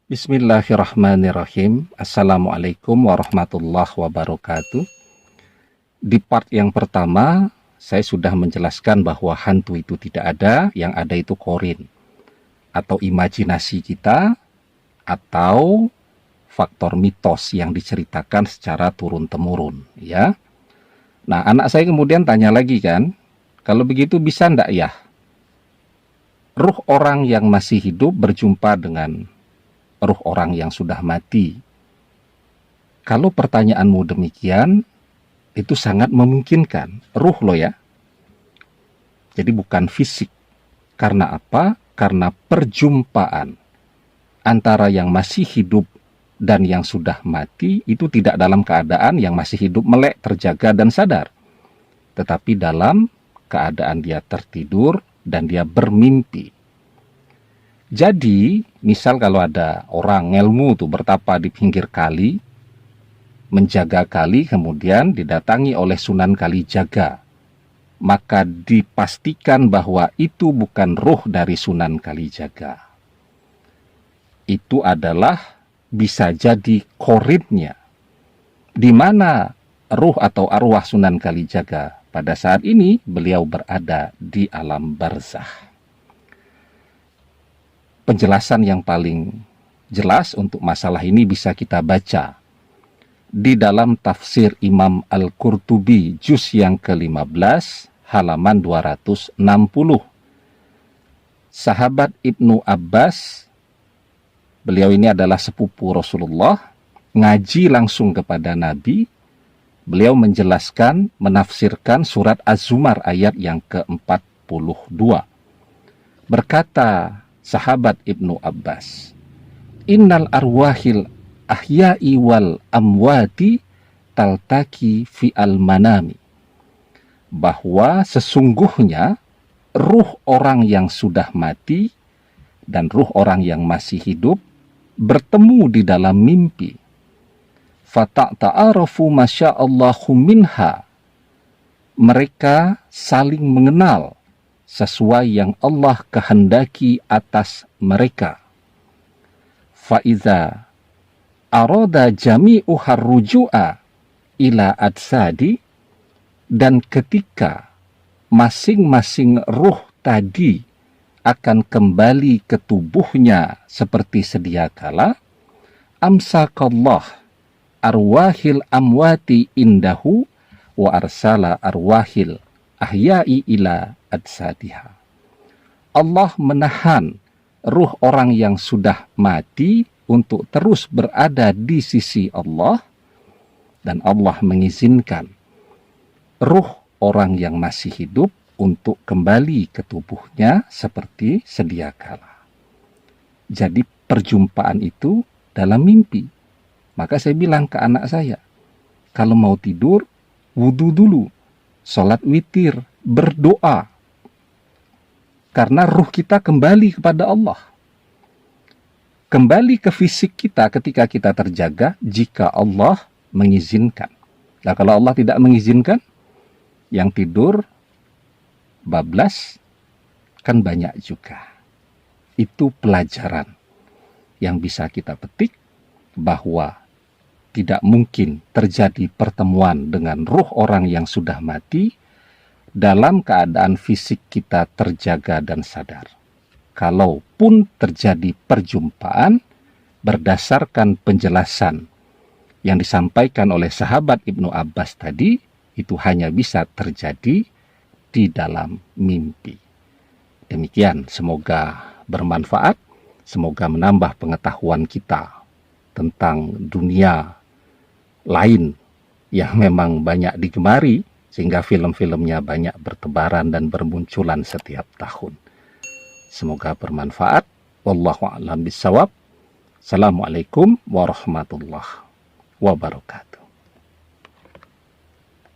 Bismillahirrahmanirrahim. Assalamualaikum warahmatullahi wabarakatuh. Di part yang pertama, saya sudah menjelaskan bahwa hantu itu tidak ada, yang ada itu korin, atau imajinasi kita, atau faktor mitos yang diceritakan secara turun-temurun, ya. Nah, anak saya kemudian tanya lagi kan, kalau begitu bisa ndak ya ruh orang yang masih hidup berjumpa dengan ruh orang yang sudah mati? Kalau pertanyaanmu demikian, itu sangat memungkinkan. Ruh loh ya. Jadi bukan fisik. Karena apa? Karena perjumpaan antara yang masih hidup dan yang sudah mati itu tidak dalam keadaan yang masih hidup melek, terjaga dan sadar. Tetapi dalam keadaan dia tertidur dan dia bermimpi. Jadi, misal kalau ada orang ngelmu tuh bertapa di pinggir kali, menjaga kali, kemudian didatangi oleh Sunan Kalijaga, maka dipastikan bahwa itu bukan ruh dari Sunan Kalijaga. Itu adalah bisa jadi korinnya, di mana ruh atau arwah Sunan Kalijaga pada saat ini beliau berada di alam barzakh. Penjelasan yang paling jelas untuk masalah ini bisa kita baca di dalam tafsir Imam Al-Qurtubi juz yang ke-15 halaman 260. Sahabat Ibnu Abbas, beliau ini adalah sepupu Rasulullah, ngaji langsung kepada Nabi. Beliau menjelaskan, menafsirkan surat Az-Zumar ayat yang ke-42. Berkata sahabat Ibnu Abbas, innal arwahil ahya'i wal amwati taltaki fi'al manami, bahwa sesungguhnya ruh orang yang sudah mati dan ruh orang yang masih hidup bertemu di dalam mimpi. Fata'ta'arafu masya'allahu minha, mereka saling mengenal sesuai yang Allah kehendaki atas mereka. Faiza arada jami'uhar ruju'a ila adsadi, dan ketika masing-masing ruh tadi akan kembali ke tubuhnya seperti sedia kala, amsakallah arwahil amwati indahu wa arsala arwahil ahya'i ila adsadiha. Allah menahan ruh orang yang sudah mati untuk terus berada di sisi Allah, dan Allah mengizinkan ruh orang yang masih hidup untuk kembali ke tubuhnya seperti sedia kala. Jadi perjumpaan itu dalam mimpi. Maka saya bilang ke anak saya, kalau mau tidur, wudu dulu, sholat witir, berdoa. Karena ruh kita kembali kepada Allah. Kembali ke fisik kita ketika kita terjaga jika Allah mengizinkan. Nah, kalau Allah tidak mengizinkan, yang tidur bablas kan banyak juga. Itu pelajaran yang bisa kita petik, bahwa tidak mungkin terjadi pertemuan dengan ruh orang yang sudah mati dalam keadaan fisik kita terjaga dan sadar. Kalaupun terjadi perjumpaan, berdasarkan penjelasan yang disampaikan oleh sahabat Ibnu Abbas tadi, itu hanya bisa terjadi di dalam mimpi. Demikian, semoga bermanfaat, semoga menambah pengetahuan kita tentang dunia lain yang memang banyak digemari, sehingga film-filmnya banyak bertebaran dan bermunculan setiap tahun. Semoga bermanfaat. Wallahu a'lam bishawab. Assalamualaikum warahmatullahi wabarakatuh.